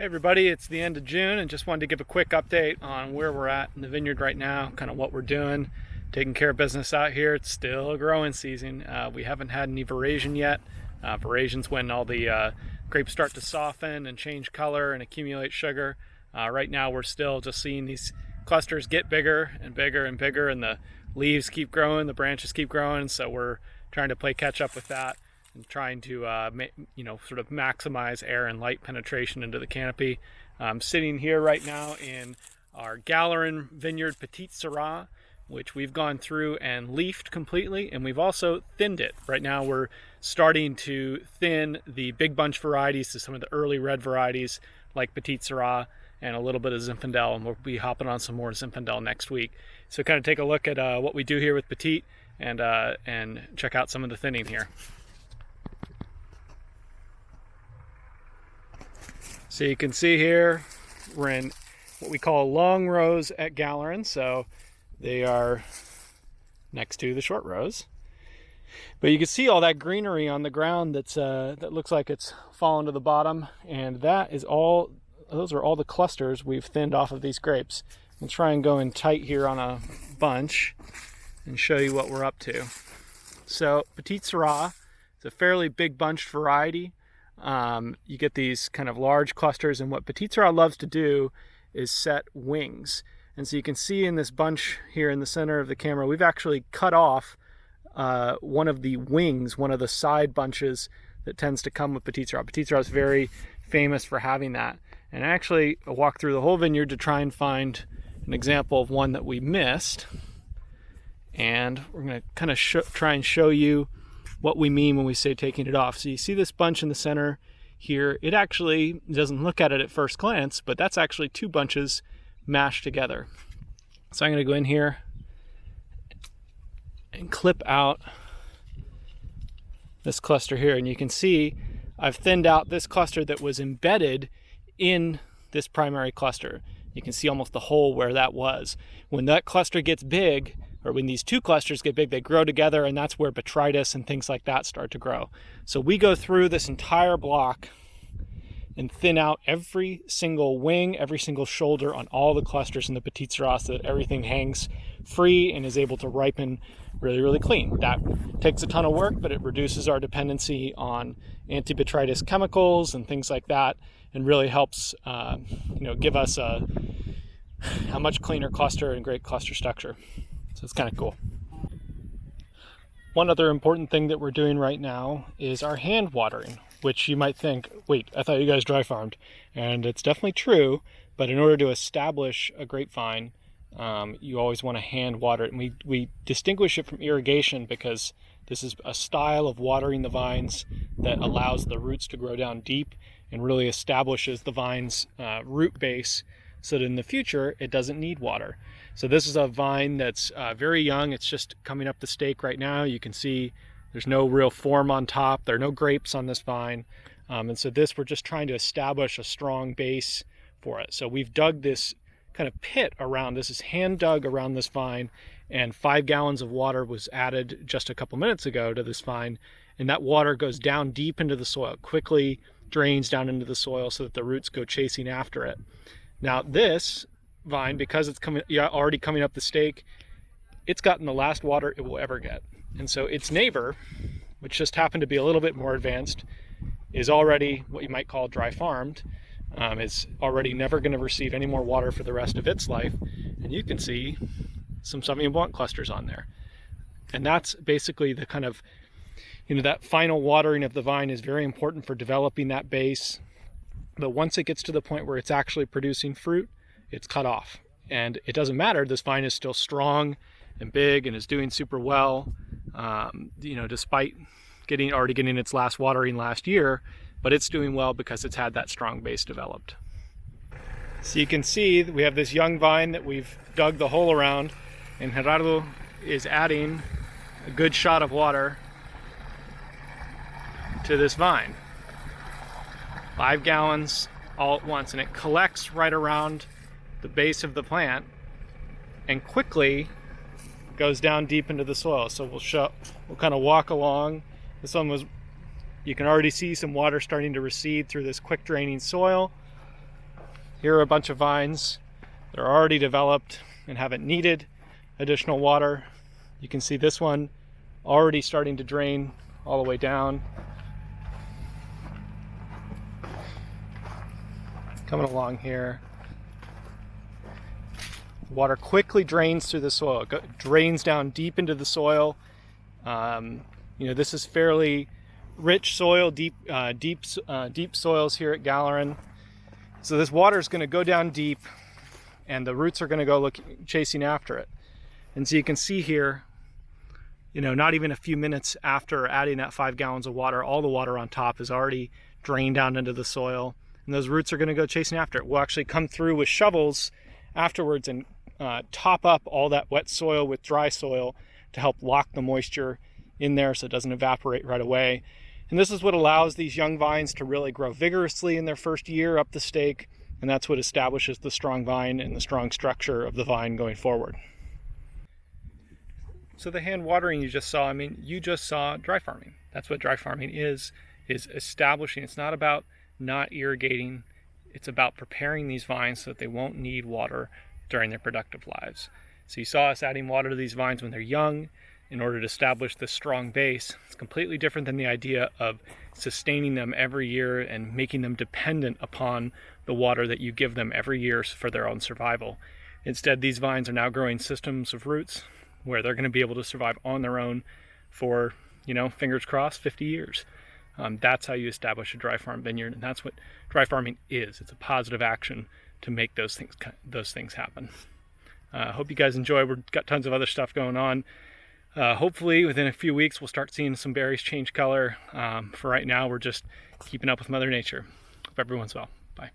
Hey everybody, it's the end of June and just wanted to give a quick update on where we're at in the vineyard right now, kind of what we're doing, taking care of business out here. It's still a growing season. We haven't had any veraison yet. Veraison's when all the grapes start to soften and change color and accumulate sugar. Right now we're still just seeing these clusters get bigger and bigger and bigger, and the leaves keep growing, the branches keep growing, so we're trying to play catch up with that and trying to sort of maximize air and light penetration into the canopy. I'm sitting here right now in our Galleron Vineyard Petite Sirah, which we've gone through and leafed completely, and we've also thinned it. Right now we're starting to thin the big bunch varieties to some of the early red varieties like Petite Sirah and a little bit of Zinfandel, and we'll be hopping on some more Zinfandel next week. So kind of take a look at what we do here with Petite and check out some of the thinning here. So you can see here, we're in what we call long rows at Galleron, so they are next to the short rows. But you can see all that greenery on the ground that looks like it's fallen to the bottom, and those are all the clusters we've thinned off of these grapes. I'll try and go in tight here on a bunch and show you what we're up to. So Petite Sirah is a fairly big bunched variety. You get these kind of large clusters, and what Petite Sirah loves to do is set wings. And so you can see in this bunch here in the center of the camera, we've actually cut off one of the wings, one of the side bunches that tends to come with Petite Sirah. Petite Sirah is very famous for having that. And I actually walked through the whole vineyard to try and find an example of one that we missed. And we're going to kind of try and show you what we mean when we say taking it off. So you see this bunch in the center here. It actually doesn't look at it at first glance, but that's actually two bunches mashed together. So I'm going to go in here and clip out this cluster here, and you can see I've thinned out this cluster that was embedded in this primary cluster. You can see almost the hole where that was. When that cluster gets big, or when these two clusters get big, they grow together, and that's where botrytis and things like that start to grow. So we go through this entire block and thin out every single wing, every single shoulder on all the clusters in the Petite Sirah so that everything hangs free and is able to ripen really, really clean. That takes a ton of work, but it reduces our dependency on antibotrytis chemicals and things like that, and really helps give us a much cleaner cluster and great cluster structure. So it's kind of cool. One other important thing that we're doing right now is our hand watering, which you might think, wait, I thought you guys dry farmed. And it's definitely true, but in order to establish a grapevine, you always want to hand water it. And we distinguish it from irrigation because this is a style of watering the vines that allows the roots to grow down deep and really establishes the vine's root base so that in the future it doesn't need water. So this is a vine that's very young. It's just coming up the stake right now. You can see there's no real form on top. There are no grapes on this vine. And so we're just trying to establish a strong base for it. So we've dug this kind of pit around. This is hand dug around this vine, and 5 gallons of water was added just a couple minutes ago to this vine. And that water goes down deep into the soil, quickly drains down into the soil so that the roots go chasing after it. Now this vine, because it's already coming up the stake, it's gotten the last water it will ever get. And so its neighbor, which just happened to be a little bit more advanced, is already what you might call dry farmed. It's already never going to receive any more water for the rest of its life. And you can see some Sauvignon Blanc clusters on there. And that's basically the kind of, that final watering of the vine is very important for developing that base. But once it gets to the point where it's actually producing fruit, it's cut off. And it doesn't matter, this vine is still strong and big and is doing super well, despite already getting its last watering last year, but it's doing well because it's had that strong base developed. So you can see that we have this young vine that we've dug the hole around, and Gerardo is adding a good shot of water to this vine. 5 gallons all at once, and it collects right around the base of the plant and quickly goes down deep into the soil. So we'll kind of walk along. This one you can already see some water starting to recede through this quick draining soil. Here are a bunch of vines that are already developed and haven't needed additional water. You can see this one already starting to drain all the way down. Coming along here. Water quickly drains through the soil. It drains down deep into the soil. This is fairly rich soil, deep soils here at Galleron. So this water is going to go down deep, and the roots are going to go chasing after it. And so you can see here, not even a few minutes after adding that 5 gallons of water, all the water on top is already drained down into the soil, and those roots are going to go chasing after it. We'll actually come through with shovels afterwards and top up all that wet soil with dry soil to help lock the moisture in there so it doesn't evaporate right away. And this is what allows these young vines to really grow vigorously in their first year up the stake, and that's what establishes the strong vine and the strong structure of the vine going forward. So the hand watering you just saw, you just saw dry farming. That's what dry farming is establishing. It's not about not irrigating. It's about preparing these vines so that they won't need water during their productive lives. So you saw us adding water to these vines when they're young in order to establish this strong base. It's completely different than the idea of sustaining them every year and making them dependent upon the water that you give them every year for their own survival. Instead, these vines are now growing systems of roots where they're going to be able to survive on their own for, fingers crossed, 50 years. That's how you establish a dry farm vineyard, and that's what dry farming is. It's a positive action to make those things happen. Hope you guys enjoy. We've got tons of other stuff going on. Hopefully within a few weeks we'll start seeing some berries change color. For right now, we're just keeping up with Mother Nature. Hope everyone's well. Bye.